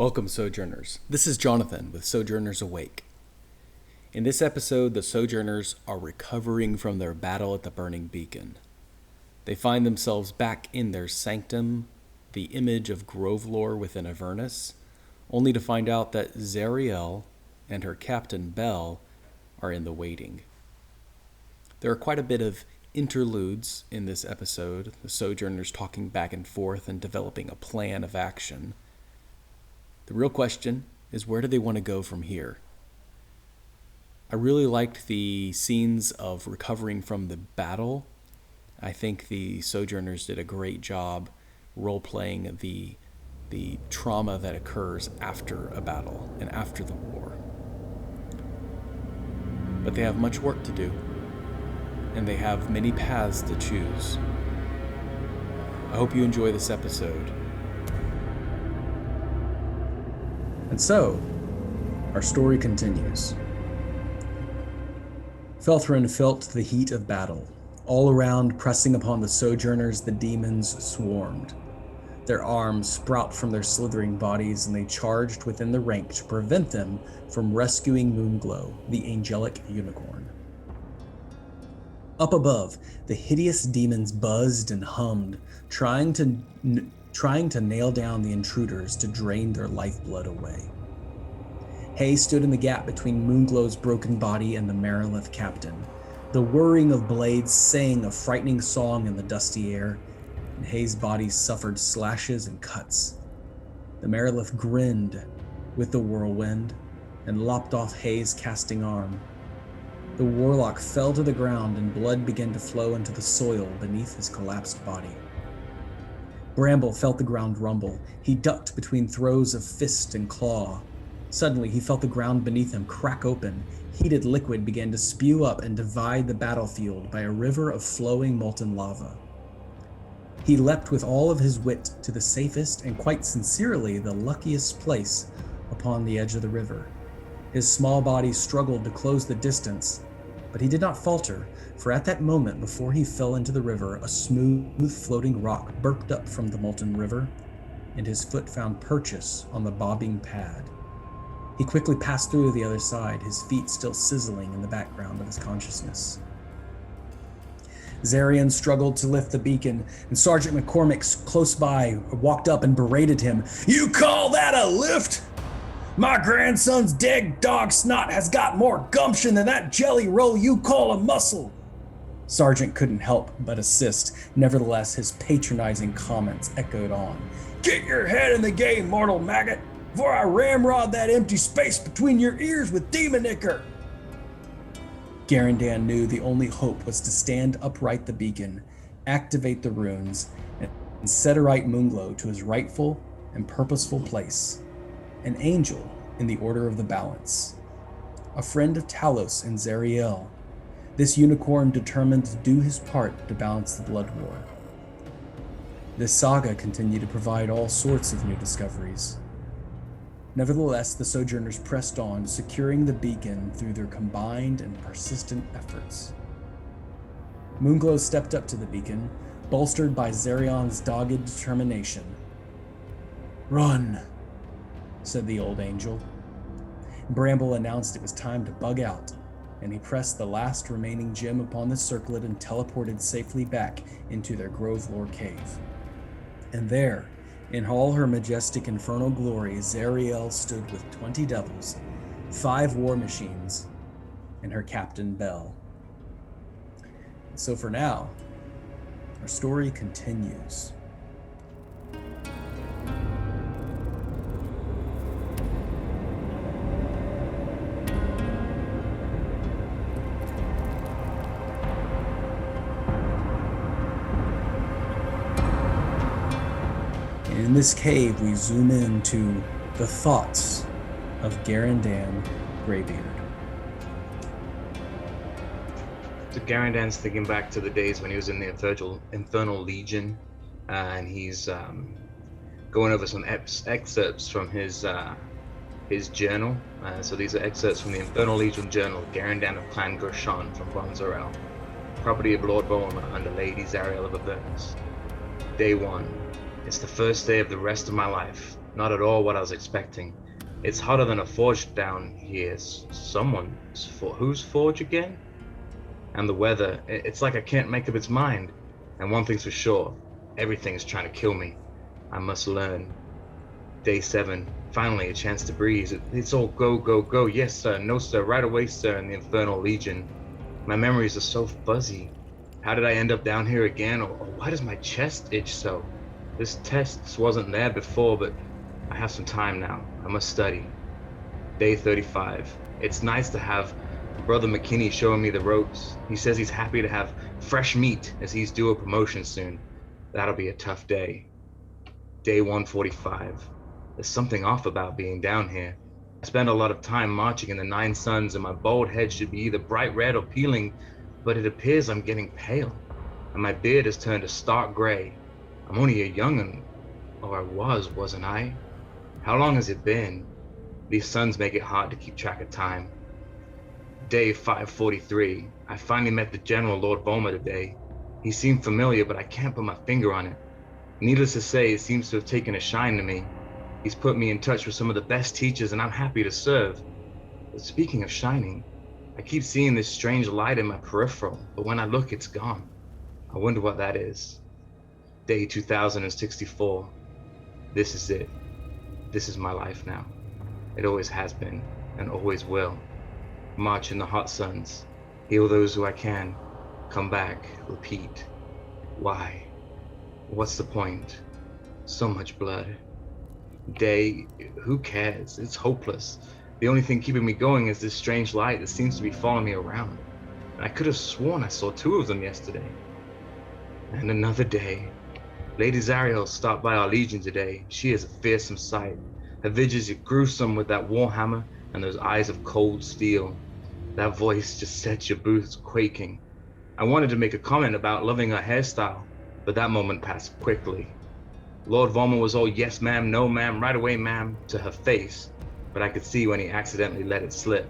Welcome, Sojourners. This is Jonathan with Sojourners Awake. In this episode, the Sojourners are recovering from their battle at the Burning Beacon. They find themselves back in their sanctum, the image of Groverlore within Avernus, only to find out that Zariel and her captain Bell are in the waiting. There are quite a bit of interludes in this episode, the Sojourners talking back and forth and developing a plan of action. The real question is, where do they want to go from here? I really liked the scenes of recovering from the battle. I think the Sojourners did a great job role-playing the trauma that occurs after a battle and after the war. But they have much work to do, and they have many paths to choose. I hope you enjoy this episode. And so, our story continues. Felthran felt the heat of battle. All around, pressing upon the Sojourners, the demons swarmed. Their arms sprout from their slithering bodies, and they charged within the rank to prevent them from rescuing Moonglow, the angelic unicorn. Up above, the hideous demons buzzed and hummed, trying to nail down the intruders to drain their lifeblood away. Hay stood in the gap between Moonglow's broken body and the Marilith captain. The whirring of blades sang a frightening song in the dusty air, and Hay's body suffered slashes and cuts. The Marilith grinned with the whirlwind and lopped off Hay's casting arm. The Warlock fell to the ground and blood began to flow into the soil beneath his collapsed body. Bramble felt the ground rumble. He ducked between throws of fist and claw. Suddenly, he felt the ground beneath him crack open. Heated liquid began to spew up and divide the battlefield by a river of flowing molten lava. He leapt with all of his wit to the safest and quite sincerely the luckiest place upon the edge of the river. His small body struggled to close the distance, but he did not falter, for at that moment before he fell into the river, a smooth floating rock burped up from the molten river, and his foot found purchase on the bobbing pad. He quickly passed through to the other side, his feet still sizzling in the background of his consciousness. Zarion struggled to lift the beacon, and Sergeant McCormick close by walked up and berated him. "You call that a lift? My grandson's dead dog snot has got more gumption than that jelly roll you call a muscle." Sergeant couldn't help but assist. Nevertheless, his patronizing comments echoed on. "Get your head in the game, mortal maggot, before I ramrod that empty space between your ears with demon ichor." Garindan knew the only hope was to stand upright the beacon, activate the runes, and set aright Moonglow to his rightful and purposeful place. An angel in the order of the balance. A friend of Talos and Zariel. This unicorn determined to do his part to balance the blood war. This saga continued to provide all sorts of new discoveries. Nevertheless, the Sojourners pressed on, securing the beacon through their combined and persistent efforts. Moonglow stepped up to the beacon, bolstered by Zarion's dogged determination. "Run," said the old angel. Bramble announced it was time to bug out, and he pressed the last remaining gem upon the circlet and teleported safely back into their Groverlore cave. And there, in all her majestic infernal glory, Zariel stood with 20 devils, 5 war machines, and her captain Bell. So for now, our story continues. In this cave, we zoom into the thoughts of Garindan Greybeard. So Garindan's thinking back to the days when he was in the Infernal Legion, and he's going over some excerpts from his journal. So these are excerpts from the Infernal Legion journal, Garindan of Clan Gershon from Zariel, property of Lord Bowman under Lady Zariel of Avernus. Day 1. It's the first day of the rest of my life. Not at all what I was expecting. It's hotter than a forge down here. Whose forge again? And the weather, it's like I can't make up its mind. And one thing's for sure, everything's trying to kill me. I must learn. Day 7, finally a chance to breathe. It's all go, go, go. Yes, sir. No, sir. Right away, sir, in the Infernal Legion. My memories are so fuzzy. How did I end up down here again? Or why does my chest itch so? This test wasn't there before, but I have some time now. I must study. Day 35. It's nice to have Brother McKinney showing me the ropes. He says he's happy to have fresh meat as he's due a promotion soon. That'll be a tough day. Day 145. There's something off about being down here. I spend a lot of time marching in the 9 suns, and my bald head should be either bright red or peeling, but it appears I'm getting pale, and my beard has turned a stark gray. I'm only a young'un, or I wasn't I? How long has it been? These suns make it hard to keep track of time. Day 543. I finally met the General, Lord Bulmer, today. He seemed familiar, but I can't put my finger on it. Needless to say, it seems to have taken a shine to me. He's put me in touch with some of the best teachers, and I'm happy to serve. But speaking of shining, I keep seeing this strange light in my peripheral, but when I look, it's gone. I wonder what that is. Day 2064. This is it. This is my life now. It always has been, and always will. March in the hot suns. Heal those who I can. Come back. Repeat. Why? What's the point? So much blood. Day, who cares? It's hopeless. The only thing keeping me going is this strange light that seems to be following me around. And I could have sworn I saw 2 of them yesterday. And another day. Lady Zariel stopped by our legion today. She is a fearsome sight. Her visage is gruesome with that warhammer and those eyes of cold steel. That voice just sets your boots quaking. I wanted to make a comment about loving her hairstyle, but that moment passed quickly. Lord Bulmer was all yes ma'am, no ma'am, right away ma'am to her face, but I could see when he accidentally let it slip.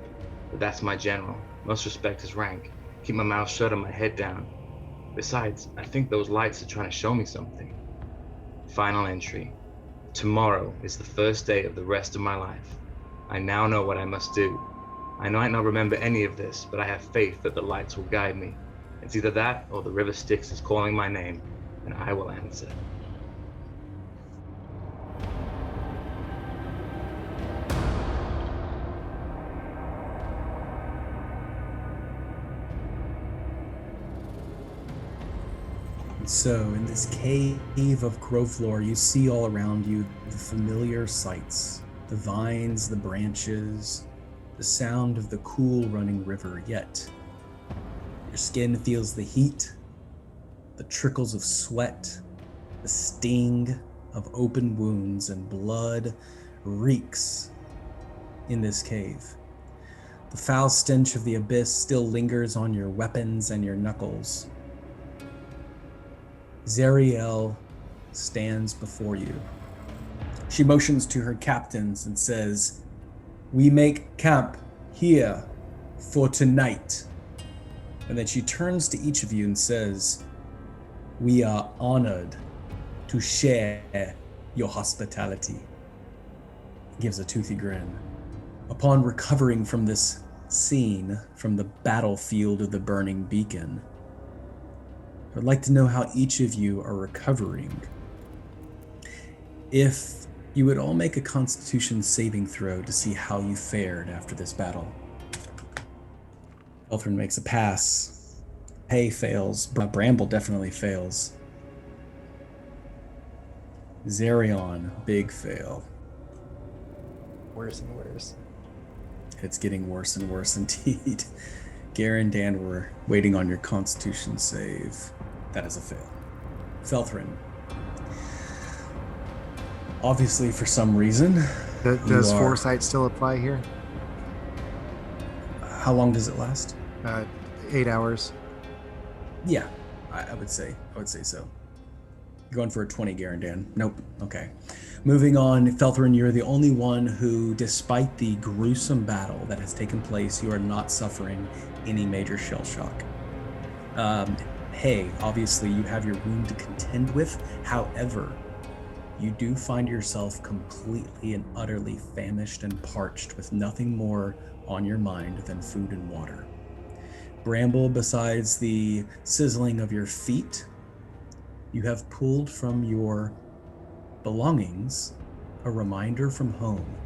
But that's my general. Must respect his rank. Keep my mouth shut and my head down. Besides, I think those lights are trying to show me something. Final entry. Tomorrow is the first day of the rest of my life. I now know what I must do. I might not remember any of this, but I have faith that the lights will guide me. It's either that or the river Styx is calling my name, and I will answer. So, in this cave of Groverlore, you see all around you the familiar sights, the vines, the branches, the sound of the cool running river, yet your skin feels the heat, the trickles of sweat, the sting of open wounds, and blood reeks in this cave. The foul stench of the abyss still lingers on your weapons and your knuckles. Zariel stands before you. She motions to her captains and says, "We make camp here for tonight." And then she turns to each of you and says, "We are honored to share your hospitality." Gives a toothy grin. Upon recovering from this scene, from the battlefield of the burning beacon, I'd like to know how each of you are recovering. If you would all make a Constitution saving throw to see how you fared after this battle. Felthran makes a pass. Hay fails. Bramble definitely fails. Zarion, big fail. Worse and worse. It's getting worse and worse indeed. Garindan, we're waiting on your Constitution save. That is a fail. Felthran. Obviously, for some reason. Does foresight still apply here? How long does it last? 8 hours. Yeah, I would say so. Going for a 20, Garindan. Nope. Okay. Moving on, Felthran, you're the only one who, despite the gruesome battle that has taken place, you are not suffering any major shell shock. Hey, obviously you have your wound to contend with. However, you do find yourself completely and utterly famished and parched with nothing more on your mind than food and water. Bramble, besides the sizzling of your feet, you have pulled from your belongings a reminder from home.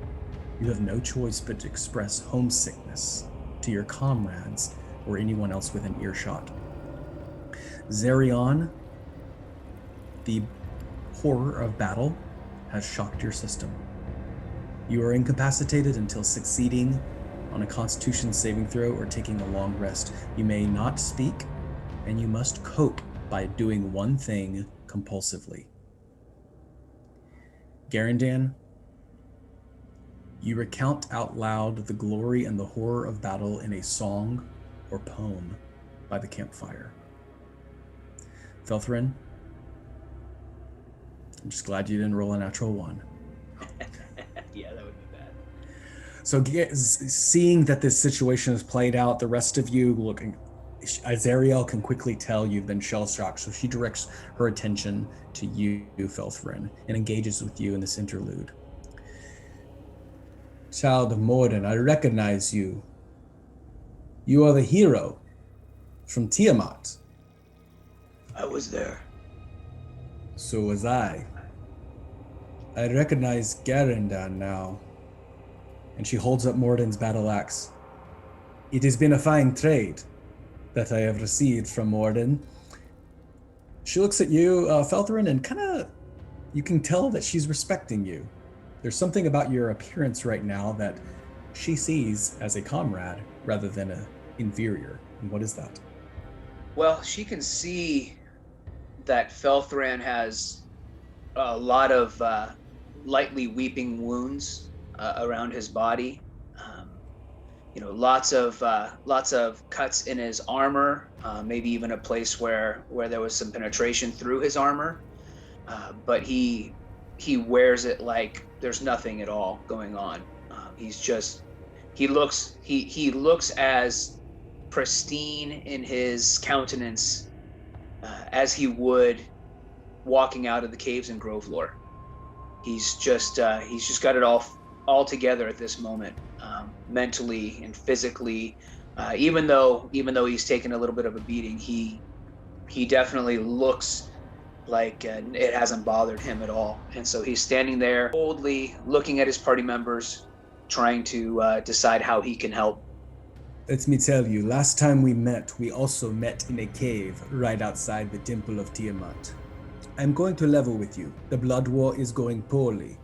You have no choice but to express homesickness to your comrades or anyone else within earshot. Zarion, the horror of battle has shocked your system. You are incapacitated until succeeding on a Constitution saving throw or taking a long rest. You may not speak, and you must cope by doing one thing compulsively. Garindan, you recount out loud the glory and the horror of battle in a song or poem by the campfire. Felthran, I'm just glad you didn't roll a natural 1. Yeah, that would be bad. So seeing that this situation is played out, the rest of you looking, Zariel can quickly tell you've been shell-shocked, so she directs her attention to you, Felthran, and engages with you in this interlude. Child of Morden, I recognize you. You are the hero from Tiamat. I was there. So was I. I recognize Garindan now. And she holds up Morden's battle axe. It has been a fine trade that I have received from Morden. She looks at you, Felthran, and kind of, you can tell that she's respecting you. There's something about your appearance right now that she sees as a comrade rather than an inferior. And what is that? Well, she can see that Felthran has a lot of lightly weeping wounds around his body. Lots of cuts in his armor, maybe even a place where there was some penetration through his armor. But he wears it like there's nothing at all going on. He looks as pristine in his countenance as he would walking out of the caves in Groverlore. He's just got it all together at this moment, mentally and physically. Even though he's taken a little bit of a beating, he definitely looks like it hasn't bothered him at all. And so he's standing there boldly looking at his party members, trying to decide how he can help. Let me tell you, last time we met, we also met in a cave right outside the Temple of Tiamat. I'm going to level with you. The Blood War is going poorly.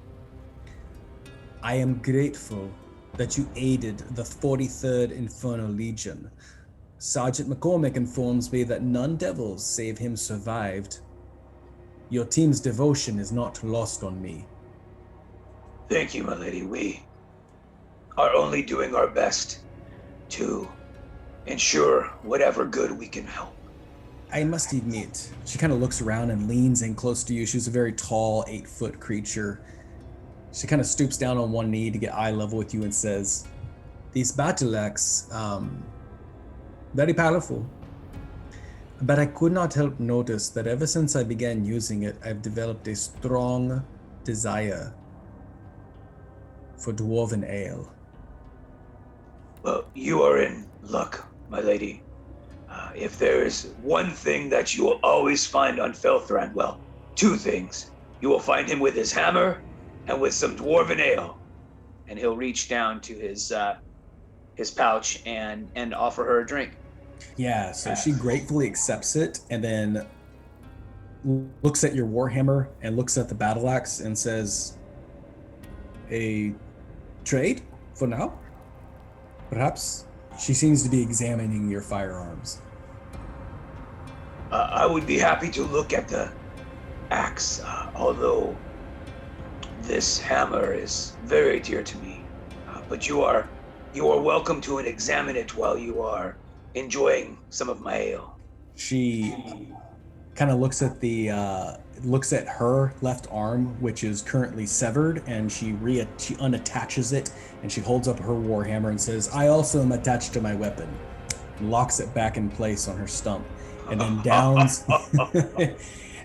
I am grateful that you aided the 43rd Infernal Legion. Sergeant McCormick informs me that none devils save him survived. Your team's devotion is not lost on me. Thank you, my lady. We are only doing our best to ensure whatever good we can help. I must admit, she kind of looks around and leans in close to you. She's a very tall, 8-foot creature. She kind of stoops down on one knee to get eye level with you and says, "These battle axe, very powerful. But I could not help notice that ever since I began using it, I've developed a strong desire for Dwarven ale." Well, you are in luck, my lady. If there is one thing that you will always find on Felthran, well, two things. You will find him with his hammer and with some Dwarven ale. And he'll reach down to his pouch and offer her a drink. Yeah, so she gratefully accepts it and then looks at your warhammer and looks at the battle axe and says, "A trade for now? Perhaps?" She seems to be examining your firearms. I would be happy to look at the axe, although this hammer is very dear to me. But you are welcome to examine it while you are enjoying some of my ale. She kind of looks at her left arm, which is currently severed, and she unattaches it, and she holds up her warhammer and says, "I also am attached to my weapon," and locks it back in place on her stump, and then downs, and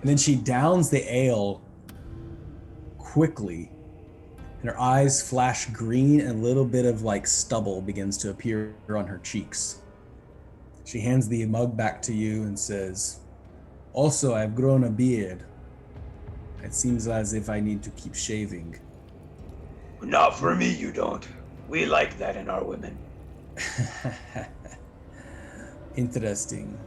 then she downs the ale quickly, and her eyes flash green, and a little bit of like stubble begins to appear on her cheeks. She hands the mug back to you and says, "Also, I've grown a beard. It seems as if I need to keep shaving." Not for me, you don't. We like that in our women. Interesting.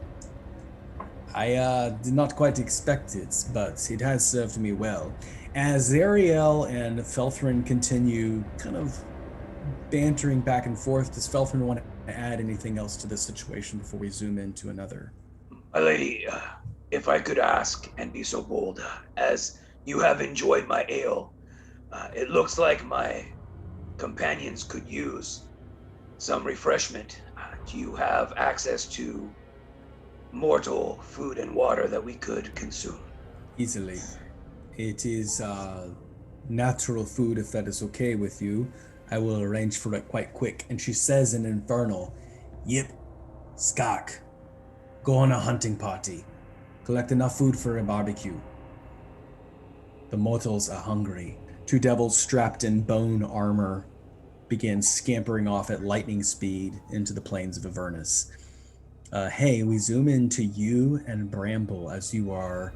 I did not quite expect it, but it has served me well. As Zariel and Felthran continue kind of bantering back and forth, does Felthran want to add anything else to this situation before we zoom into another? My lady, if I could ask and be so bold, as you have enjoyed my ale, it looks like my companions could use some refreshment. Do you have access to mortal food and water that we could consume? Easily. It is natural food, if that is okay with you. I will arrange for it quite quick. And she says in Infernal, "Yip, Skak, go on a hunting party. Collect enough food for a barbecue. The mortals are hungry." Two devils strapped in bone armor begin scampering off at lightning speed into the plains of Avernus. Hey, we zoom into you and Bramble as you are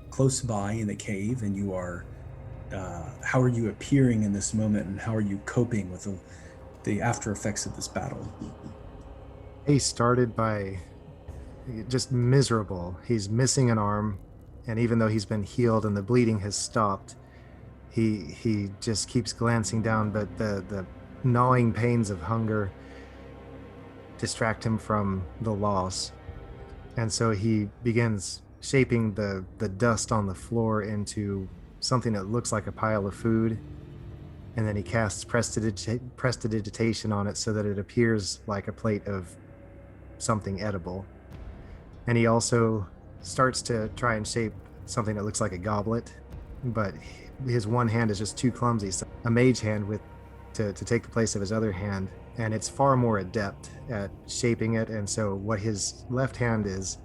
close by in the cave, and you are, how are you appearing in this moment, and how are you coping with the after effects of this battle? He started by just miserable. He's missing an arm, and even though he's been healed and the bleeding has stopped, he just keeps glancing down, but the gnawing pains of hunger distract him from the loss. And so he begins shaping the dust on the floor into something that looks like a pile of food. And then he casts prestidigitation on it so that it appears like a plate of something edible. And he also starts to try and shape something that looks like a goblet, but his one hand is just too clumsy. So a mage hand to take the place of his other hand, and it's far more adept at shaping it. And so what his left hand is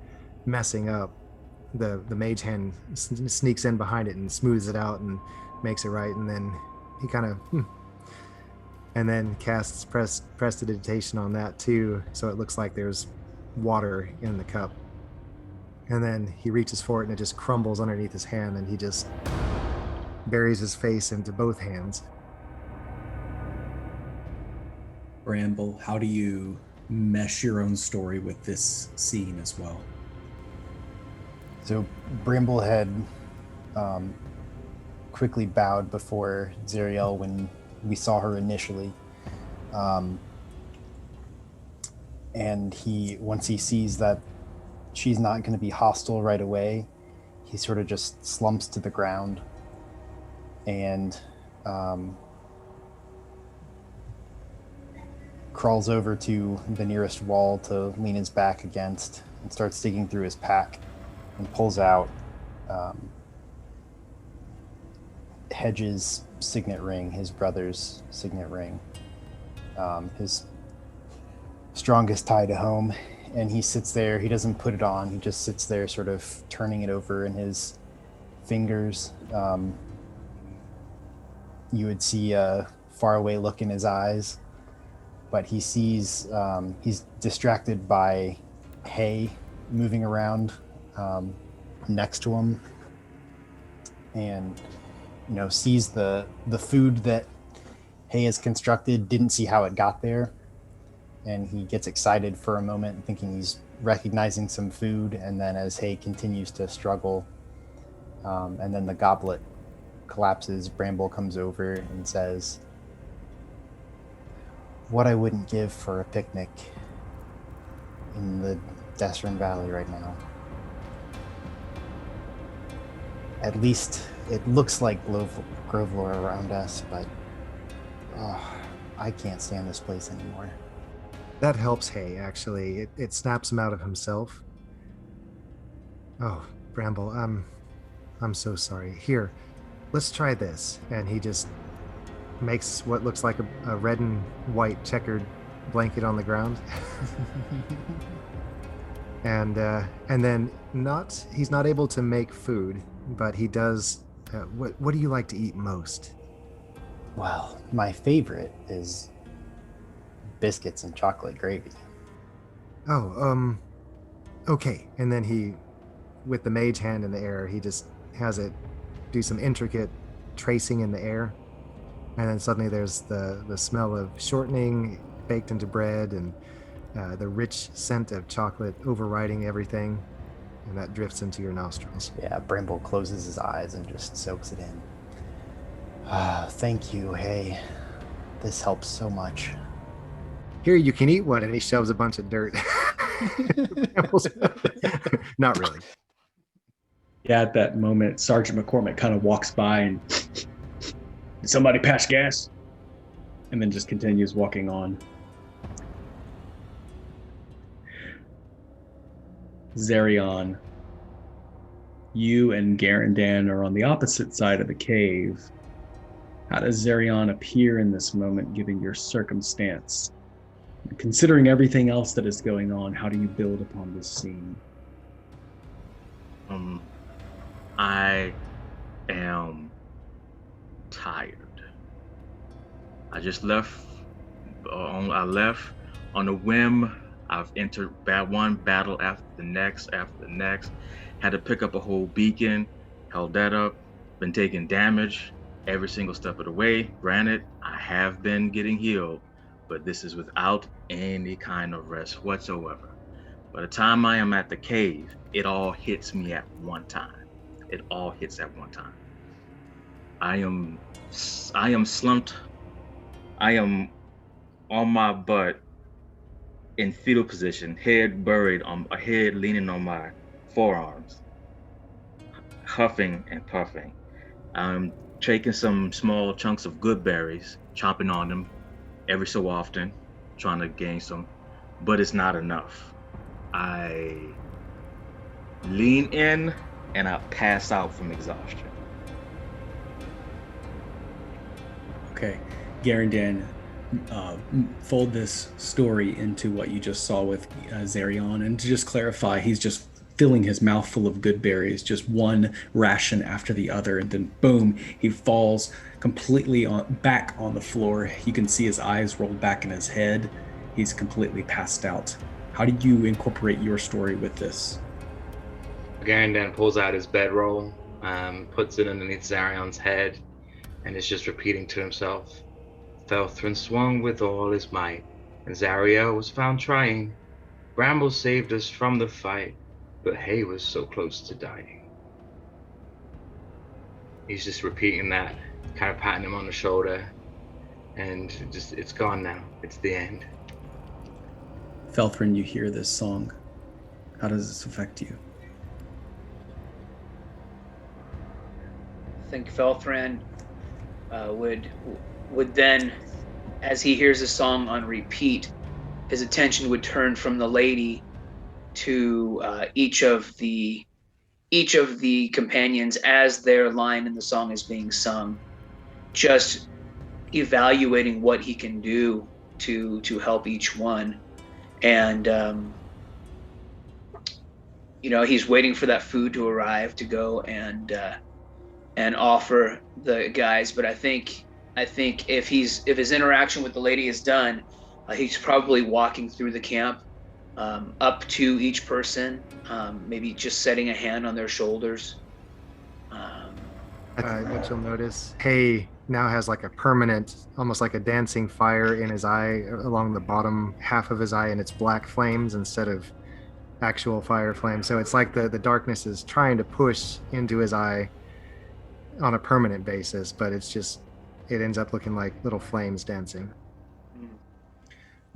messing up, the mage hand sneaks in behind it and smooths it out and makes it right. And then he kind of and then casts prestidigitation on that too, so it looks like there's water in the cup. And then he reaches for it and it just crumbles underneath his hand, and he just buries his face into both hands. Bramble, how do you mesh your own story with this scene as well? So Bramble had quickly bowed before Zariel when we saw her initially. And once he sees that she's not going to be hostile right away, he sort of just slumps to the ground and crawls over to the nearest wall to lean his back against and starts digging through his pack and pulls out Hedge's signet ring, his brother's signet ring, his strongest tie to home. And he sits there, he doesn't put it on, he just sits there sort of turning it over in his fingers. You would see a faraway look in his eyes, but he sees, he's distracted by hay moving around next to him, and sees the food that Hay has constructed, didn't see how it got there, and he gets excited for a moment, thinking he's recognizing some food. And then as Hay continues to struggle, and then the goblet collapses, Bramble comes over and says, "What I wouldn't give for a picnic in the Desrin Valley right now. At least it looks like Groverlore around us, but I can't stand this place anymore." That helps Hay, actually. It snaps him out of himself. "Oh, Bramble, I'm so sorry. Here, let's try this." And he just makes what looks like a red and white checkered blanket on the ground. And then he's not able to make food, but he does What do you like to eat most? Well, my favorite is biscuits and chocolate gravy. Oh, okay. And then he, with the mage hand in the air, he just has it do some intricate tracing in the air. And then suddenly there's the smell of shortening baked into bread and the rich scent of chocolate overriding everything. And that drifts into your nostrils. Yeah, Bramble closes his eyes and just soaks it in. Ah, thank you, hey. This helps so much. Here, you can eat one. And he shoves a bunch of dirt. Not really. Yeah, at that moment, Sergeant McCormick kind of walks by and, did somebody pass gas? And then just continues walking on. Zarion, you and Garindan are on the opposite side of the cave. How does Zarion appear in this moment, given your circumstance? Considering everything else that is going on, how do you build upon this scene? I am tired. I just left. I left on a whim. I've entered one battle after the next, had to pick up a whole beacon, held that up, been taking damage every single step of the way. Granted, I have been getting healed, but this is without any kind of rest whatsoever. By the time I am at the cave, it all hits me at one time. It all hits at one time. I am slumped. I am on my butt in fetal position, head leaning on my forearms, huffing and puffing. I'm taking some small chunks of good berries, chomping on them every so often, trying to gain some, but it's not enough. I lean in and I pass out from exhaustion. Okay, Garindan, fold this story into what you just saw with Zarion, and to just clarify, he's just filling his mouth full of good berries, just one ration after the other, and then boom, he falls completely back on the floor. You can see his eyes rolled back in his head. He's completely passed out. How do you incorporate your story with this? Garindan pulls out his bedroll, puts it underneath Zarion's head, and is just repeating to himself. Felthran swung with all his might, and Zariel was found trying. Bramble saved us from the fight, but Hay was so close to dying. He's just repeating that, kind of patting him on the shoulder, and just, it's gone now. It's the end. Felthran, you hear this song. How does this affect you? I think Felthran would then, as he hears the song on repeat, his attention would turn from the lady to each of the companions as their line in the song is being sung, just evaluating what he can do to help each one. And he's waiting for that food to arrive to go and offer the guys. But I think if his interaction with the lady is done, he's probably walking through the camp up to each person, maybe just setting a hand on their shoulders. What you'll notice, Hay now has like a permanent, almost like a dancing fire in his eye along the bottom half of his eye, and it's black flames instead of actual fire flames. So it's like the darkness is trying to push into his eye on a permanent basis, but it ends up looking like little flames dancing.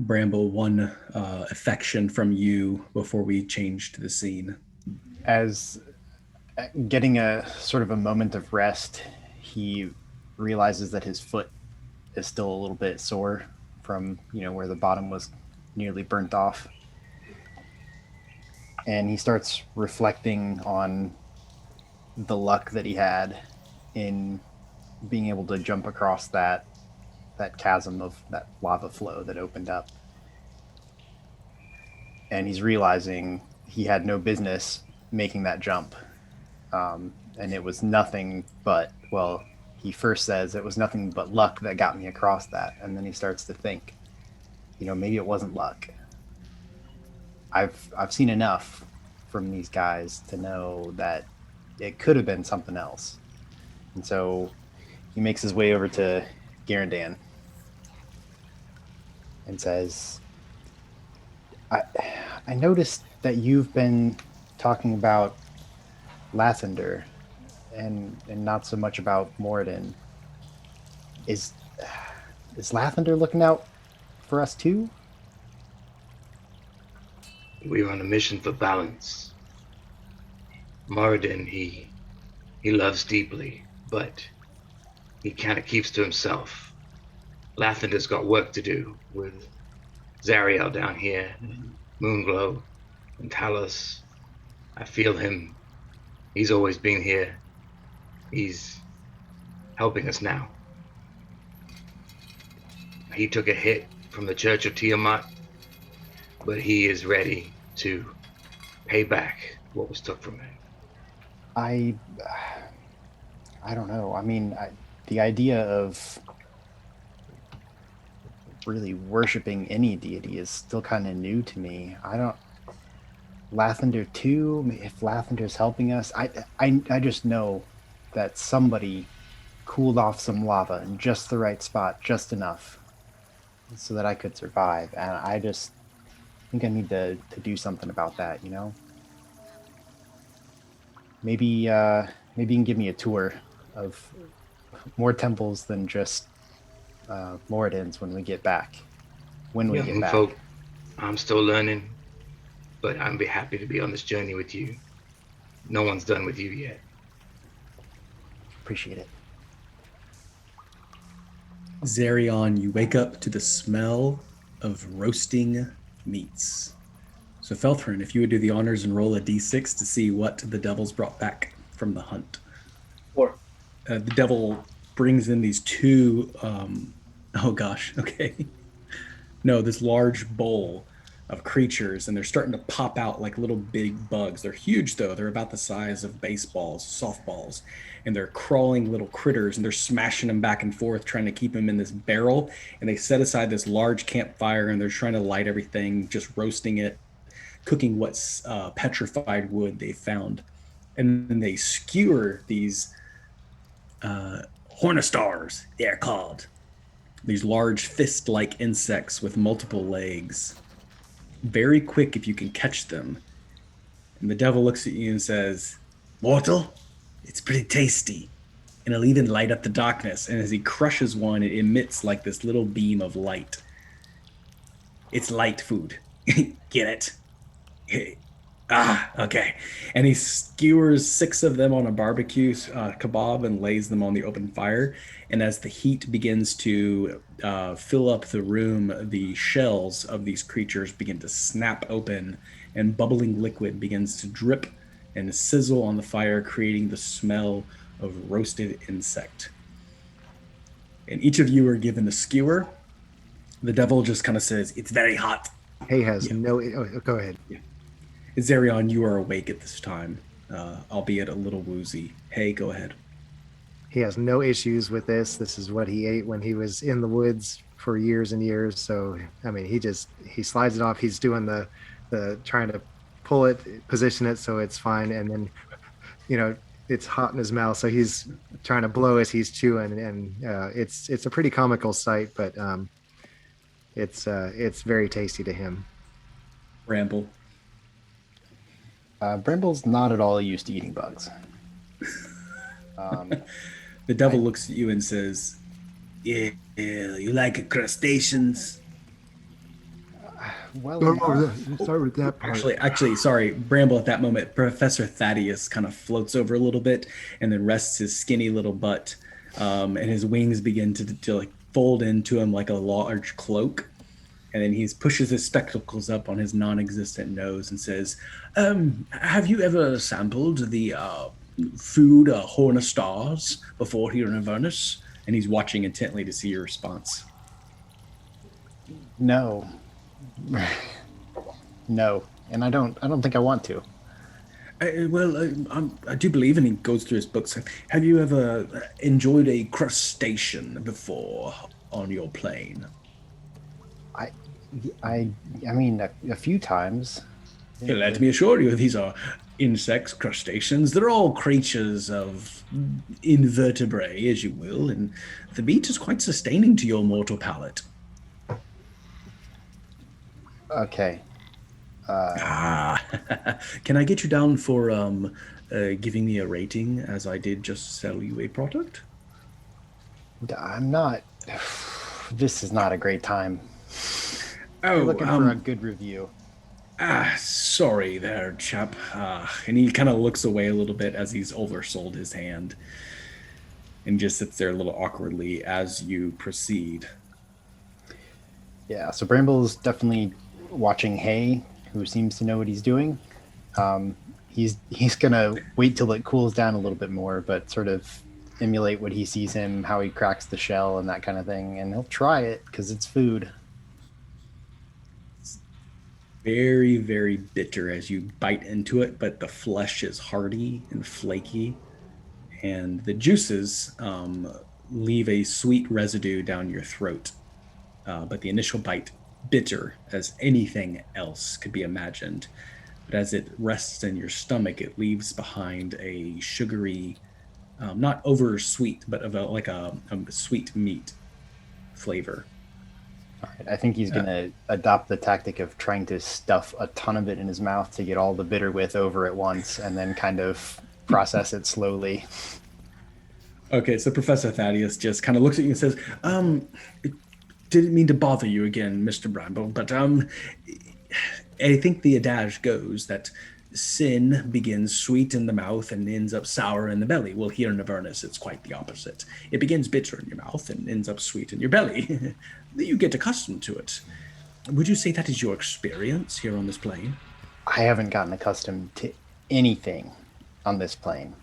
Bramble, one affection from you before we change to the scene. As getting a sort of a moment of rest, he realizes that his foot is still a little bit sore from, where the bottom was nearly burnt off. And he starts reflecting on the luck that he had in being able to jump across that chasm of that lava flow that opened up. And he's realizing he had no business making that jump. and it was nothing but, well, he first says it was nothing but luck that got me across that, and then he starts to think, maybe it wasn't luck. I've seen enough from these guys to know that it could have been something else. And so he makes his way over to Garindan and says, I noticed that you've been talking about Lathander and not so much about Moradin. Is Lathander looking out for us too? We're on a mission for balance. Moradin, he loves deeply, but he kind of keeps to himself. Lathander's got work to do with Zariel down here, Moonglow, and Talos. I feel him. He's always been here. He's helping us now. He took a hit from the Church of Tiamat, but he is ready to pay back what was took from him. I don't know. I mean, the idea of really worshiping any deity is still kind of new to me. Lathander too, if Lathander's helping us, I just know that somebody cooled off some lava in just the right spot, just enough so that I could survive. And I just think I need to do something about that, Maybe you can give me a tour of more temples than just Moradin's when we get back. Hinfolk, I'm still learning, but I'd be happy to be on this journey with you. No one's done with you yet. Appreciate it. Zarion, you wake up to the smell of roasting meats. So Felthran, if you would do the honors and roll a d6 to see what the devils brought back from the hunt. 4. The devil brings in these two, this large bowl of creatures, and they're starting to pop out like little big bugs. They're huge though. They're about the size of baseballs, softballs, and they're crawling little critters, and they're smashing them back and forth, trying to keep them in this barrel. And they set aside this large campfire, and they're trying to light everything, just roasting it, cooking what's petrified wood they found. And then they skewer these hornistars, they're called. These large fist-like insects with multiple legs. Very quick if you can catch them. And the devil looks at you and says, "Mortal, it's pretty tasty. And it'll even light up the darkness." And as he crushes one, it emits like this little beam of light. It's light food. Get it? Okay. And he skewers 6 of them on a barbecue kebab and lays them on the open fire. And as the heat begins to fill up the room, the shells of these creatures begin to snap open, and bubbling liquid begins to drip and sizzle on the fire, creating the smell of roasted insect. And each of you are given a skewer. The devil just kind of says, "It's very hot." Hay has no. Oh, go ahead. Yeah. Zarion, you are awake at this time, albeit a little woozy. Hey, go ahead. He has no issues with this. This is what he ate when he was in the woods for years and years. So, I mean, he slides it off. He's doing the trying to pull it, position it so it's fine. And then, it's hot in his mouth. So he's trying to blow as he's chewing. And it's a pretty comical sight, but it's very tasty to him. Bramble. Bramble's not at all used to eating bugs. The devil looks at you and says, "Yeah, you like crustaceans?" Well, Start with that part. Actually, sorry, Bramble. At that moment, Professor Thaddeus kind of floats over a little bit and then rests his skinny little butt, and his wings begin to like fold into him like a large cloak. And then he pushes his spectacles up on his non-existent nose and says, "Have you ever sampled the food hornistars before here in Avernus?" And he's watching intently to see your response. No, and I don't think I want to. I do believe, and he goes through his books. Have you ever enjoyed a crustacean before on your plane? I, I mean, a few times. Let me assure you, these are insects, crustaceans. They're all creatures of invertebrate, as you will, and the meat is quite sustaining to your mortal palate. Okay. Can I get you down for giving me a rating as I did just sell you a product? I'm not. This is not a great time. Oh, You're looking for a good review. Sorry there, chap. And he kind of looks away a little bit as he's oversold his hand and just sits there a little awkwardly as you proceed. Yeah, so Bramble's definitely watching Hay, who seems to know what he's doing. He's gonna wait till it cools down a little bit more, but sort of emulate what he sees him, how he cracks the shell and that kind of thing, and he'll try it because it's food. It's very, very bitter as you bite into it, but the flesh is hearty and flaky, and the juices leave a sweet residue down your throat. But the initial bite, bitter as anything else could be imagined. But as it rests in your stomach, it leaves behind a sugary, not over sweet, but of a sweet meat flavor. All right, I think he's going to adopt the tactic of trying to stuff a ton of it in his mouth to get all the bitter with over at once and then kind of process it slowly. Okay, so Professor Thaddeus just kind of looks at you and says, didn't mean to bother you again, Mr. Bramble, but I think the adage goes that sin begins sweet in the mouth and ends up sour in the belly. Well, here in Avernus, it's quite the opposite. It begins bitter in your mouth and ends up sweet in your belly. You get accustomed to it. Would you say that is your experience here on this plane? I haven't gotten accustomed to anything on this plane.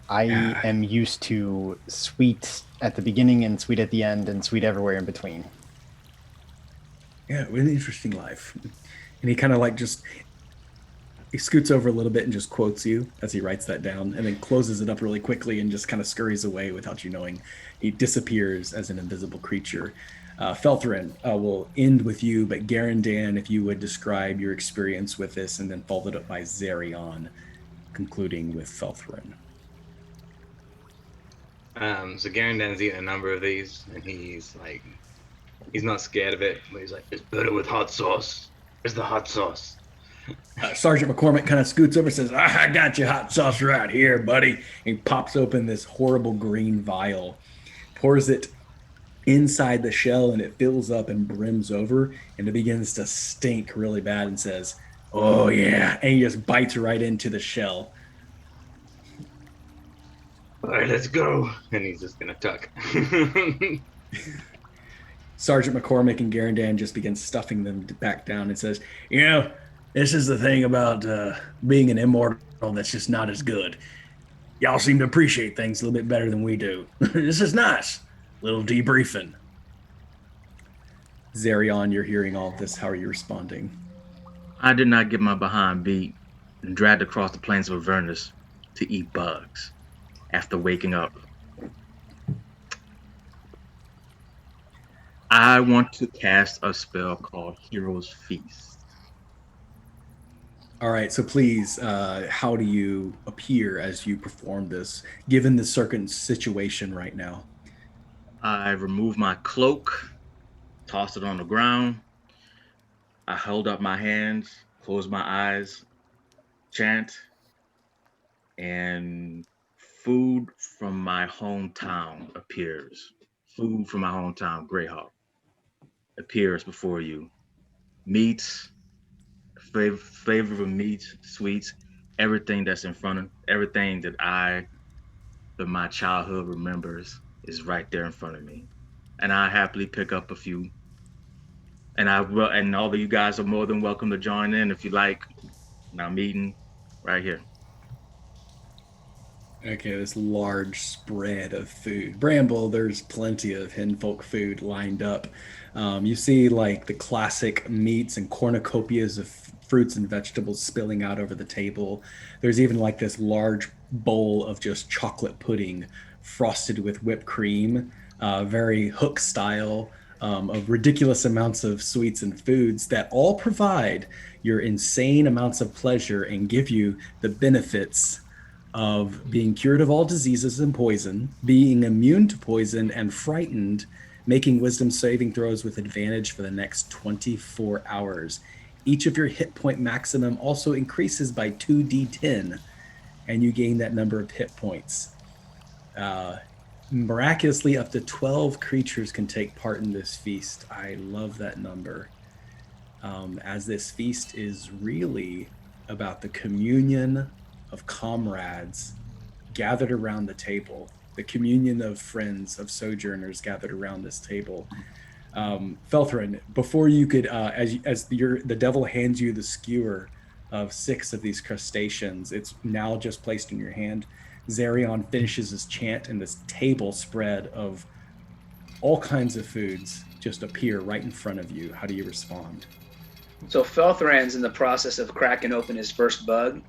I am used to sweet at the beginning and sweet at the end and sweet everywhere in between. Yeah, really interesting life. And he kind of he scoots over a little bit and just quotes you as he writes that down and then closes it up really quickly and just kind of scurries away without you knowing. He disappears as an invisible creature. Felthran will end with you, but Garindan, if you would describe your experience with this, and then followed up by Zarion, concluding with Felthran. So Garindan's eaten a number of these, and he's not scared of it, but he's like, it's better with hot sauce. Where's the hot sauce? Sergeant McCormick kind of scoots over and says, I got your hot sauce right here, buddy. And he pops open this horrible green vial, pours it inside the shell, and it fills up and brims over, and it begins to stink really bad and says, oh yeah, and he just bites right into the shell. All right, let's go. And he's just gonna tuck. Sergeant McCormick and Garindan just begin stuffing them back down and says, this is the thing about being an immortal that's just not as good. Y'all seem to appreciate things a little bit better than we do. This is nice. Little debriefing. Zarion, you're hearing all of this. How are you responding? I did not get my behind beat and dragged across the plains of Avernus to eat bugs after waking up. I want to cast a spell called Hero's Feast. All right, so please, how do you appear as you perform this, given the certain situation right now? I removed my cloak, tossed it on the ground. I held up my hands, closed my eyes, chant, and food from my hometown appears. Food from my hometown, Greyhawk, appears before you. Meats, flavor of meats, sweets, everything that's in front of, everything that my childhood remembers is right there in front of me. And I happily pick up a few. And and all of you guys are more than welcome to join in if you like. And I'm eating right here. Okay, this large spread of food. Bramble, there's plenty of Hinfolk food lined up. You see the classic meats and cornucopias of fruits and vegetables spilling out over the table. There's even like this large bowl of just chocolate pudding frosted with whipped cream, very Hook style, of ridiculous amounts of sweets and foods that all provide your insane amounts of pleasure and give you the benefits of being cured of all diseases and poison, being immune to poison and frightened, making wisdom saving throws with advantage for the next 24 hours. Each of your hit point maximum also increases by 2d10, and you gain that number of hit points. Miraculously, up to 12 creatures can take part in this feast. I love that number, as this feast is really about the communion of comrades gathered around the table, the communion of friends, of sojourners gathered around this table. Felthran, before you could, the devil hands you the skewer of 6 of these crustaceans, it's now just placed in your hand. Zarion finishes his chant, and this table spread of all kinds of foods just appear right in front of you. How do you respond? So Felthran's in the process of cracking open his first bug,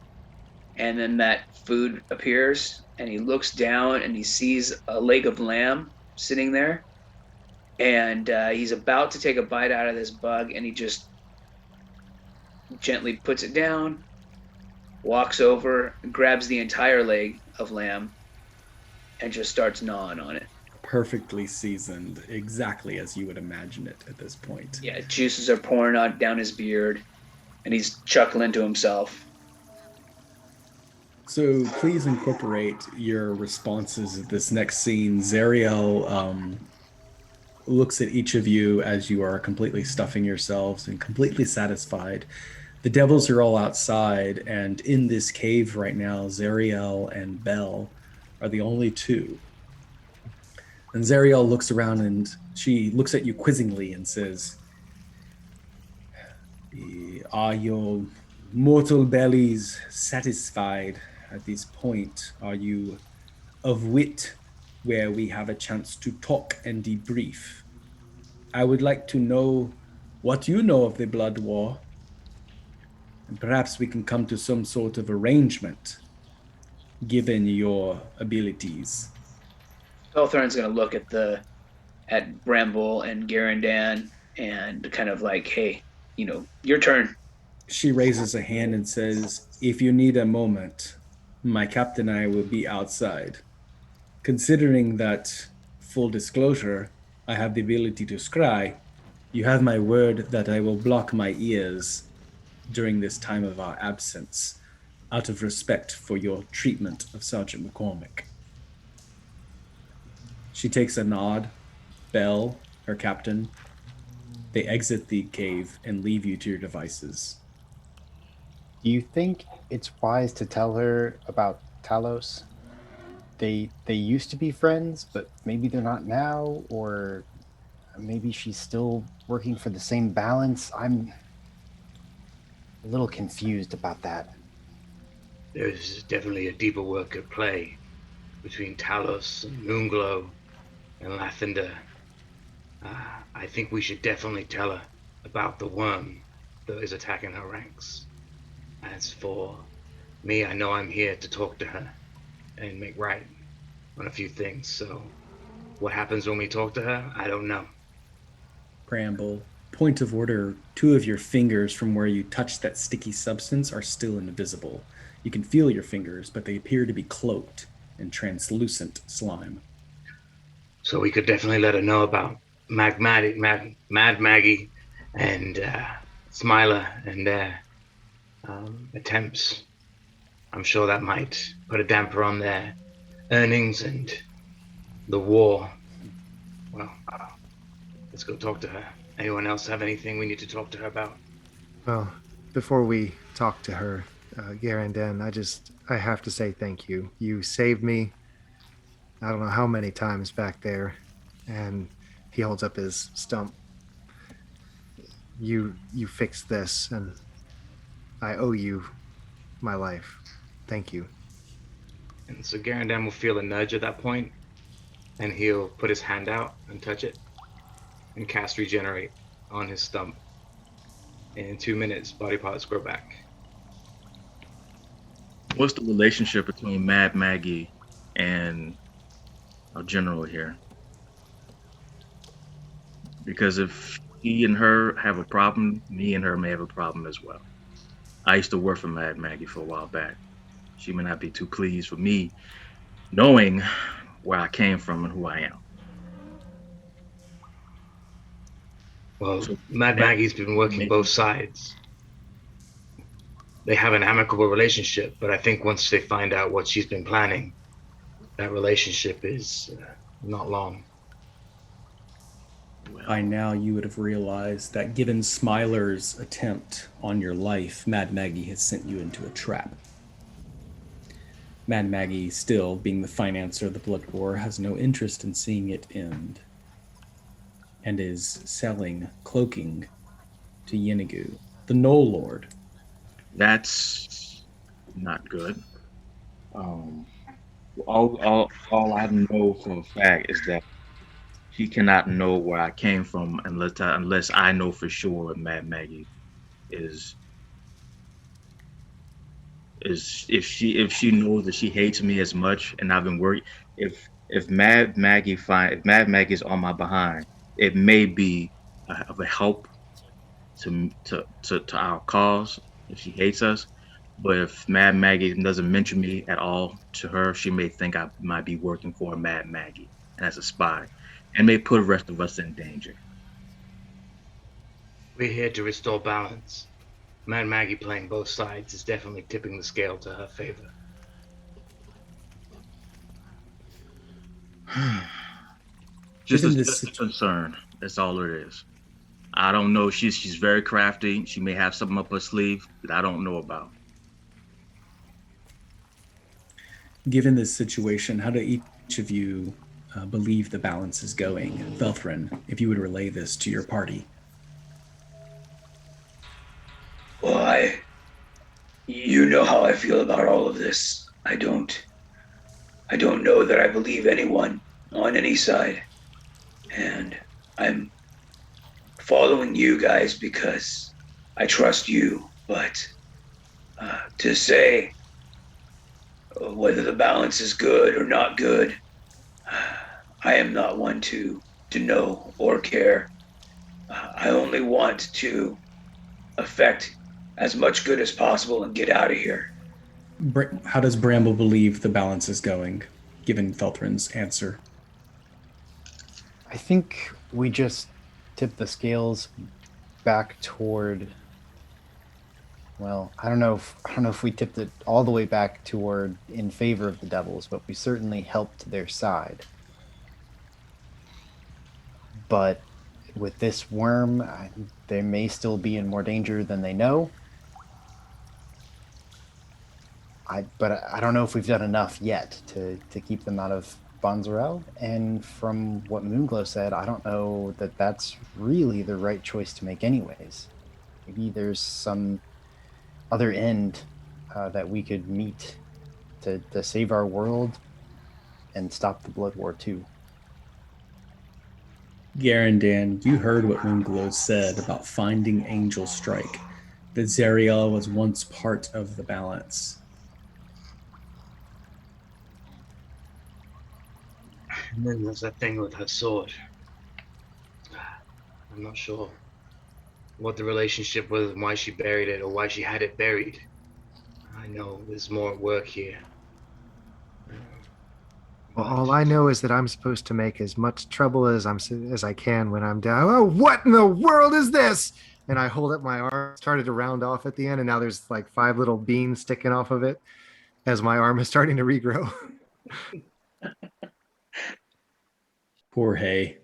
and then that food appears, and he looks down and he sees a leg of lamb sitting there, and he's about to take a bite out of this bug, and he just gently puts it down, walks over, grabs the entire leg of lamb, and just starts gnawing on it. Perfectly seasoned, exactly as you would imagine it at this point. Yeah, juices are pouring out down his beard, and he's chuckling to himself. So please incorporate your responses at this next scene. Zariel looks at each of you as you are completely stuffing yourselves and completely satisfied. The devils are all outside, and in this cave right now, Zariel and Belle are the only two. And Zariel looks around and she looks at you quizzingly and says, "Are your mortal bellies satisfied at this point? Are you of wit where we have a chance to talk and debrief? I would like to know what you know of the Blood War, and perhaps we can come to some sort of arrangement, given your abilities." Felthran's going to look at Bramble and Garindan and kind of like, hey, your turn. She raises a hand and says, "If you need a moment, my captain and I will be outside. Considering that, full disclosure, I have the ability to scry, you have my word that I will block my ears during this time of our absence, out of respect for your treatment of Sergeant McCormick." She takes a nod. Belle, her captain, they exit the cave and leave you to your devices. Do you think it's wise to tell her about Talos? They used to be friends, but maybe they're not now, or maybe she's still working for the same balance. I'm a little confused about that. There's definitely a deeper work at play between Talos and Moonglow and Lathander. I think we should definitely tell her about the worm that is attacking her ranks. As for me, I know I'm here to talk to her and make right on a few things. So what happens when we talk to her, I don't know. Bramble, point of order, 2 of your fingers from where you touched that sticky substance are still invisible. You can feel your fingers, but they appear to be cloaked in translucent slime. So we could definitely let her know about Mad Maggie and Smiler and their attempts. I'm sure that might put a damper on their earnings and the war. Well, let's go talk to her. Anyone else have anything we need to talk to her about? Well, before we talk to her, Garindan, I have to say thank you. You saved me, I don't know how many times back there, and he holds up his stump. You fixed this, and I owe you my life. Thank you. And so Garindan will feel a nudge at that point, and he'll put his hand out and touch it, and cast Regenerate on his stump. In 2 minutes, body parts grow back. What's the relationship between Mad Maggie and our general here? Because if he and her have a problem, me and her may have a problem as well. I used to work for Mad Maggie for a while back. She may not be too pleased with me knowing where I came from and who I am. Well, So, Mad Maggie's been working both sides. They have an amicable relationship, but I think once they find out what she's been planning, that relationship is not long. By now, you would have realized that given Smiler's attempt on your life, Mad Maggie has sent you into a trap. Mad Maggie, still being the financer of the Blood War, has no interest in seeing it end, and is selling cloaking to Yenigu, the Knoll Lord. That's not good. All I know for a fact is that she cannot know where I came from unless I know for sure what Mad Maggie is. If she knows that she hates me as much, and I've been worried. If Mad Maggie's on my behind, it may be of a help to our cause if she hates us. But if Mad Maggie doesn't mention me at all to her, she may think I might be working for Mad Maggie and as a spy, and may put the rest of us in danger. We're here to restore balance. Mad Maggie playing both sides is definitely tipping the scale to her favor. Just a concern. That's all it is. I don't know. She's very crafty. She may have something up her sleeve that I don't know about. Given this situation, how do each of you believe the balance is going? Felthran, if you would relay this to your party. Well, you know how I feel about all of this. I don't know that I believe anyone on any side. And I'm following you guys because I trust you. But to say whether the balance is good or not good, I am not one to know or care. I only want to affect as much good as possible and get out of here. How does Bramble believe the balance is going, given Felthran's answer? I think we just tip the scales back toward. Well, I don't know if we tipped it all the way back toward in favor of the devils, but we certainly helped their side. But with this worm, they may still be in more danger than they know. But I don't know if we've done enough yet to keep them out of Zariel. And from what Moonglow said, I don't know that that's really the right choice to make anyways. Maybe there's some other end that we could meet to save our world and stop the Blood War too. Garindan, you heard what Moonglow said about finding Angelstrike, that Zariel was once part of the balance. And then there's that thing with her sword. I'm not sure what the relationship was and why she buried it or why she had it buried. I know there's more at work here. Well, all I know is that I'm supposed to make as much trouble as I can when I'm down. Oh, what in the world is this? And I hold up my arm, started to round off at the end, and now there's like 5 little beans sticking off of it as my arm is starting to regrow. Poor Hay.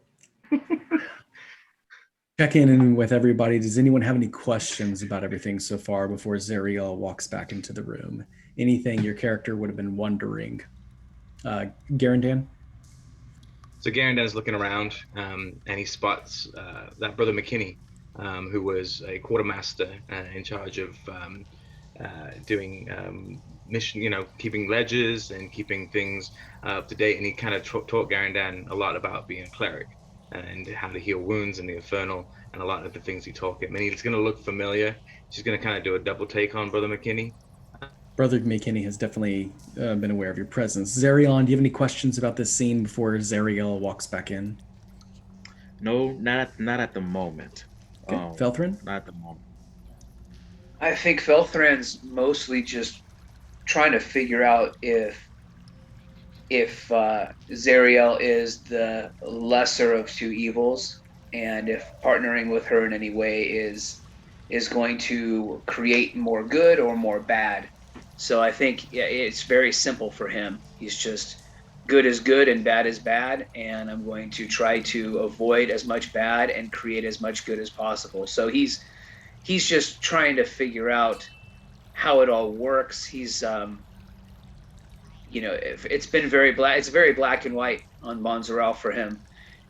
Check in with everybody. Does anyone have any questions about everything so far before Zariel walks back into the room? Anything your character would have been wondering? Garindan? So Garindan's looking around and he spots that Brother McKinney, who was a quartermaster in charge of doing mission, keeping ledgers and keeping things up to date. And he kind of taught Garindan a lot about being a cleric. and how to heal wounds in the Infernal, and a lot of the things you talk. I mean, it's going to look familiar. She's going to kind of do a double take on Brother McKinney. Brother McKinney has definitely been aware of your presence. Zarion, do you have any questions about this scene before Zariel walks back in? No, not at the moment. Okay. Felthran? Not at the moment. I think Felthran's mostly just trying to figure out if Zariel is the lesser of two evils, and if partnering with her in any way is going to create more good or more bad. So I think it's very simple for him. He's just good is good and bad is bad, and I'm going to try to avoid as much bad and create as much good as possible. So he's just trying to figure out how it all works. He's it's been very black. It's very black and white on Bonzaral for him,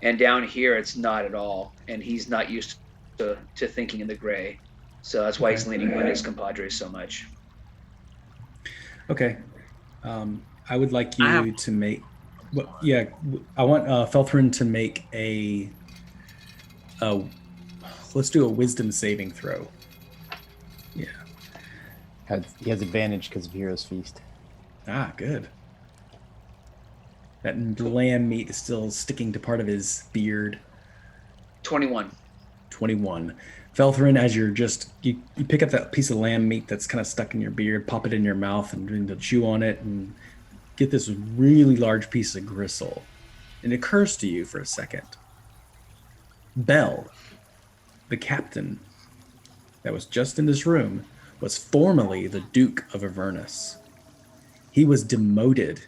and down here it's not at all. And he's not used to thinking in the gray, so that's why he's leaning on his compadres so much. Okay, I would like you to make. Well, yeah, I want Felthran to make a. Let's do a wisdom saving throw. Yeah. He has advantage because of Hero's Feast. Ah, good. That lamb meat is still sticking to part of his beard. 21. 21. Felthran, as you pick up that piece of lamb meat that's kind of stuck in your beard, pop it in your mouth and begin to chew on it and get this really large piece of gristle. It occurs to you for a second. Bell, the captain that was just in this room, was formerly the Duke of Avernus. He was demoted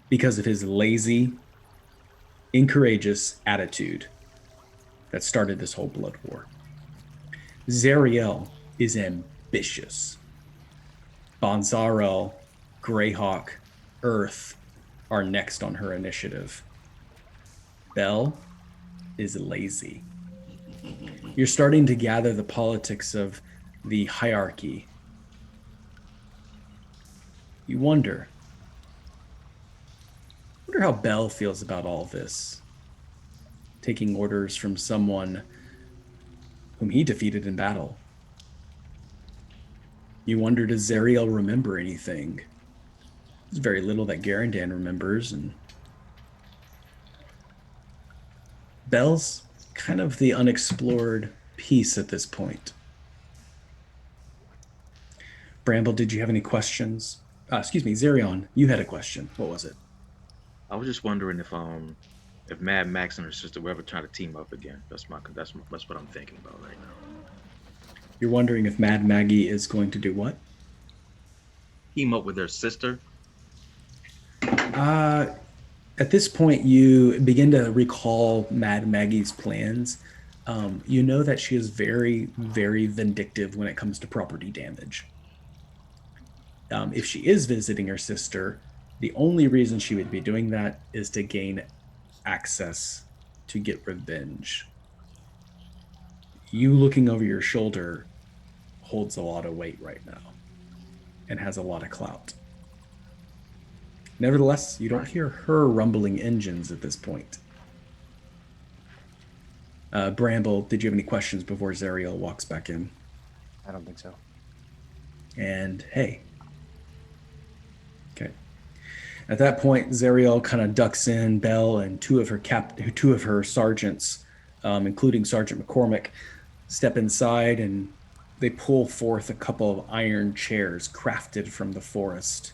because of his lazy, incourageous attitude that started this whole blood war. Zariel is ambitious. Bonzarel, Greyhawk, Earth are next on her initiative. Bell is lazy. You're starting to gather the politics of the hierarchy. You wonder how Bell feels about all this. Taking orders from someone whom he defeated in battle. You wonder, does Zariel remember anything? There's very little that Garindan remembers, and Bell's kind of the unexplored piece at this point. Bramble, did you have any questions? Excuse me, Zarion, you had a question. What was it? I was just wondering if Mad Max and her sister will ever try to team up again. That's what I'm thinking about right now. You're wondering if Mad Maggie is going to do what? Team up with her sister. At this point, you begin to recall Mad Maggie's plans. You know that she is very, very vindictive when it comes to property damage. If she is visiting her sister, the only reason she would be doing that is to gain access to get revenge. You looking over your shoulder holds a lot of weight right now and has a lot of clout. Nevertheless, you don't hear her rumbling engines at this point. Bramble, did you have any questions before Zariel walks back in? I don't think so. And hey. Okay. At that point, Zariel kind of ducks in. Bell and two of her sergeants, including Sergeant McCormick, step inside, and they pull forth a couple of iron chairs crafted from the forest.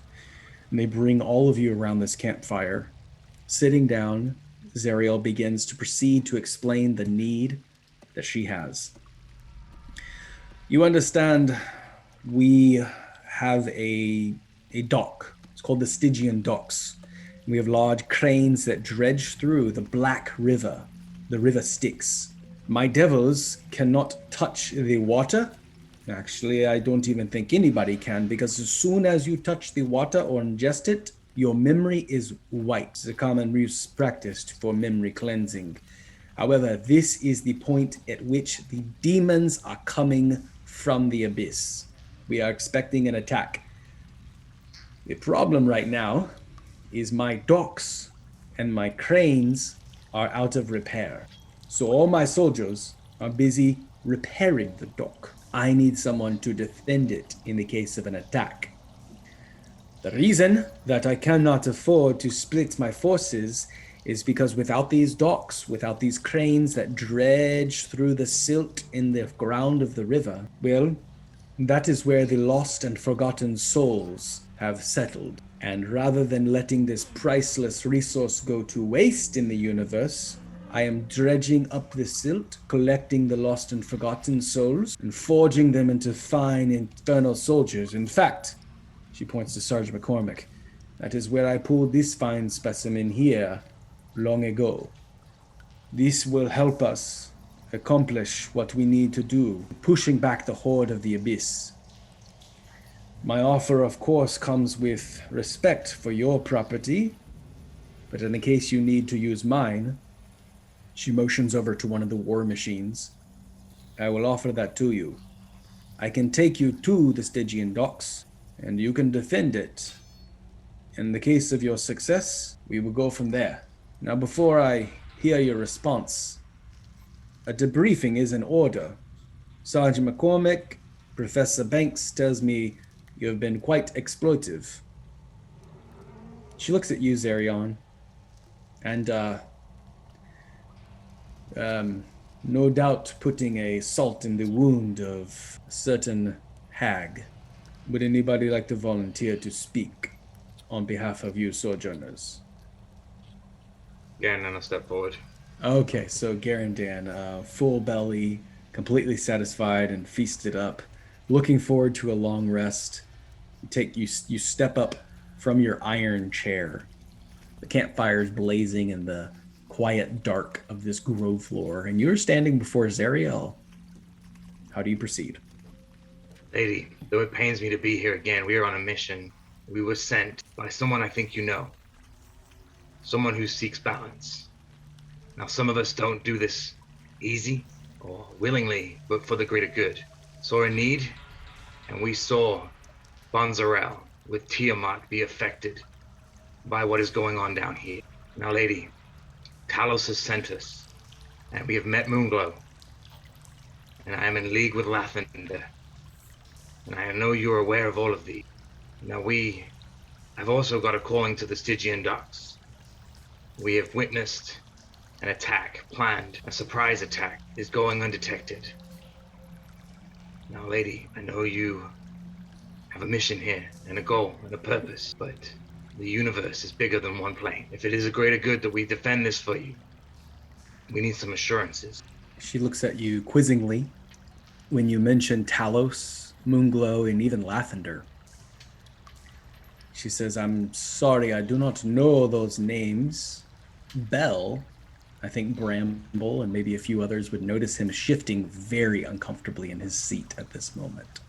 And they bring all of you around this campfire. Sitting down, Zariel begins to proceed to explain the need that she has. You understand, we have a dock. It's called the Stygian Docks. We have large cranes that dredge through the Black River, the river Styx. My devils cannot touch the water. Actually, I don't even think anybody can, because as soon as you touch the water or ingest it, your memory is wiped. The common ruse practiced for memory cleansing. However, this is the point at which the demons are coming from the abyss. We are expecting an attack. The problem right now is my docks and my cranes are out of repair. So all my soldiers are busy repairing the dock. I need someone to defend it in the case of an attack. The reason that I cannot afford to split my forces is because without these docks, without these cranes that dredge through the silt in the ground of the river, well, that is where the lost and forgotten souls have settled. And rather than letting this priceless resource go to waste in the universe, I am dredging up the silt, collecting the lost and forgotten souls, and forging them into fine infernal soldiers. In fact, she points to Sergeant McCormick, that is where I pulled this fine specimen here long ago. This will help us accomplish what we need to do, pushing back the horde of the abyss. My offer, of course, comes with respect for your property, but in the case you need to use mine, she motions over to one of the war machines, I will offer that to you. I can take you to the Stygian docks, and you can defend it. In the case of your success, we will go from there. Now, before I hear your response, a debriefing is in order. Sergeant McCormick, Professor Banks tells me you have been quite exploitive. She looks at you, Zarion, and no doubt putting a salt in the wound of a certain hag. Would anybody like to volunteer to speak on behalf of you Sojourners? Garindan will step forward. Okay, so Garindan, full belly, completely satisfied and feasted up, looking forward to a long rest. You step up from your iron chair. The campfire's blazing in the quiet dark of this Groverlore, and you're standing before Zariel. How do you proceed? Lady, though it pains me to be here again, we are on a mission. We were sent by someone I think you know. Someone who seeks balance. Now, some of us don't do this easy or willingly, but for the greater good. Saw a need, and we saw Zariel with Tiamat be affected by what is going on down here. Now, lady, Talos has sent us, and we have met Moonglow, and I am in league with Lathander, and I know you are aware of all of these. Now I've also got a calling to the Stygian docks. We have witnessed an attack, planned, a surprise attack, is going undetected. Now, lady, I know you have a mission here, and a goal, and a purpose, but the universe is bigger than one plane. If it is a greater good that we defend this for you, we need some assurances. She looks at you quizzingly when you mention Talos, Moonglow, and even Lathander. She says, I'm sorry, I do not know those names. Bell, I think Bramble, and maybe a few others would notice him shifting very uncomfortably in his seat at this moment.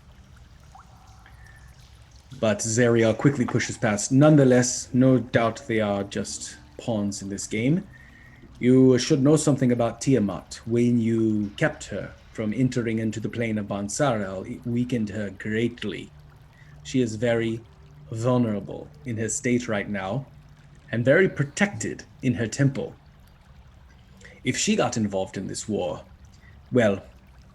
But Zariel quickly pushes past. Nonetheless, no doubt they are just pawns in this game. You should know something about Tiamat. When you kept her from entering into the plane of Zariel, it weakened her greatly. She is very vulnerable in her state right now, and very protected in her temple. If she got involved in this war, well,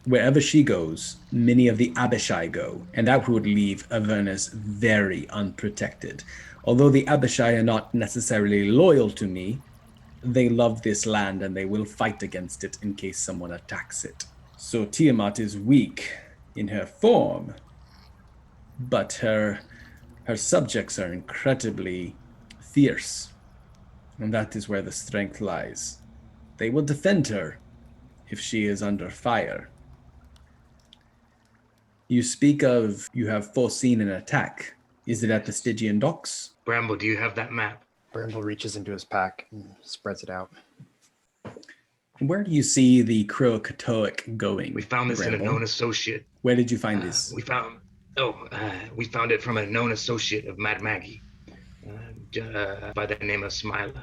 wherever she goes, many of the Abishai go, and that would leave Avernus very unprotected. Although the Abishai are not necessarily loyal to me, they love this land and they will fight against it in case someone attacks it. So Tiamat is weak in her form, but her subjects are incredibly fierce, and that is where the strength lies. They will defend her if she is under fire. You speak of you have foreseen an attack. Is it at the Stygian docks? Bramble, do you have that map? Bramble reaches into his pack and spreads it out. Where do you see the Croatoic going? We found this Bramble? in a known associate. Where did you find this? We found it from a known associate of Mad Maggie, by the name of Smiler.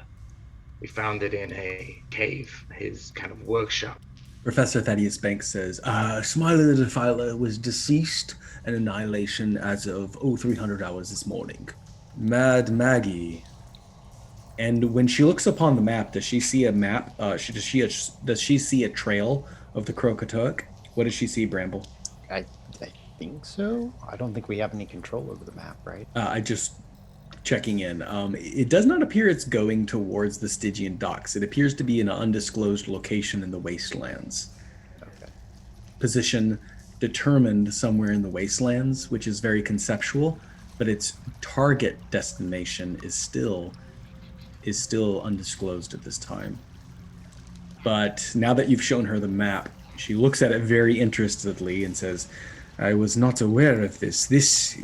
We found it in a cave, his kind of workshop. Professor Thaddeus Banks says, Smiler the Defiler was deceased and annihilation as of 0300 hours this morning. Mad Maggie. And when she looks upon the map, does she see a map? Does she see a trail of the Krokatoak? What does she see, Bramble? I think so. I don't think we have any control over the map, right? I just checking in. It does not appear it's going towards the Stygian docks. It appears to be in an undisclosed location in the wastelands. Okay. Position determined somewhere in the wastelands, which is very conceptual, but its target destination is still undisclosed at this time. But now that you've shown her the map, she looks at it very interestedly and says, I was not aware of this. This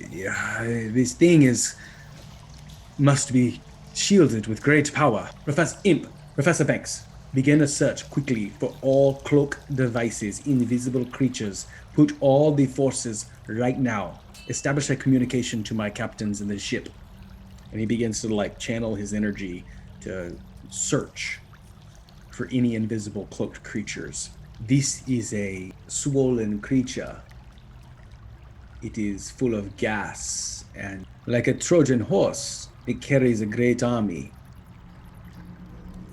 thing must be shielded with great power. Professor Banks, begin a search quickly for all cloak devices, invisible creatures. Put all the forces right now. Establish a communication to my captains in the ship. And he begins to channel his energy to search for any invisible cloaked creatures. This is a swollen creature. It is full of gas, and like a Trojan horse, it carries a great army.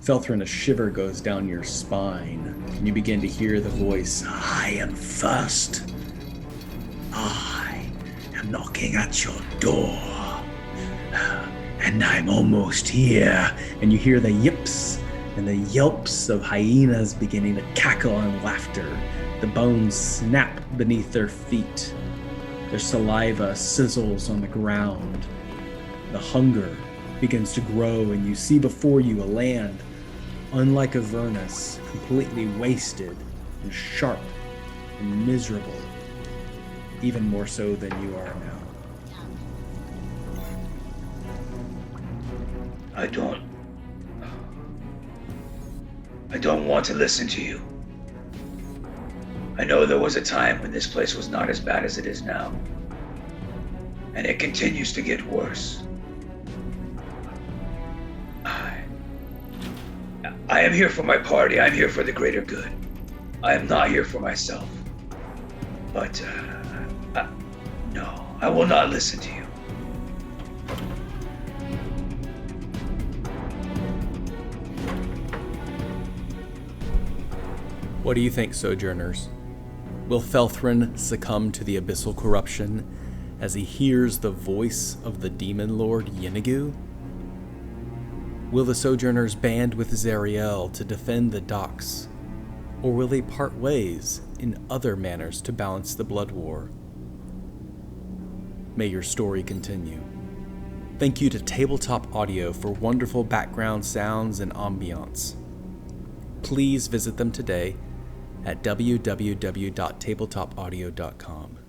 Felthran, a shiver goes down your spine, and you begin to hear the voice, I am first. I am knocking at your door. And I'm almost here. And you hear the yips and the yelps of hyenas beginning to cackle in laughter. The bones snap beneath their feet. Their saliva sizzles on the ground. The hunger begins to grow, and you see before you a land, unlike Avernus, completely wasted and sharp and miserable, even more so than you are now. I don't want to listen to you. I know there was a time when this place was not as bad as it is now. And it continues to get worse. I am here for my party. I'm here for the greater good. I am not here for myself. But, no, I will not listen to you. What do you think, Sojourners? Will Felthran succumb to the abyssal corruption as he hears the voice of the demon lord Yenigu? Will the Sojourners band with Zariel to defend the docks? Or will they part ways in other manners to balance the blood war? May your story continue. Thank you to Tabletop Audio for wonderful background sounds and ambiance. Please visit them today at www.tabletopaudio.com.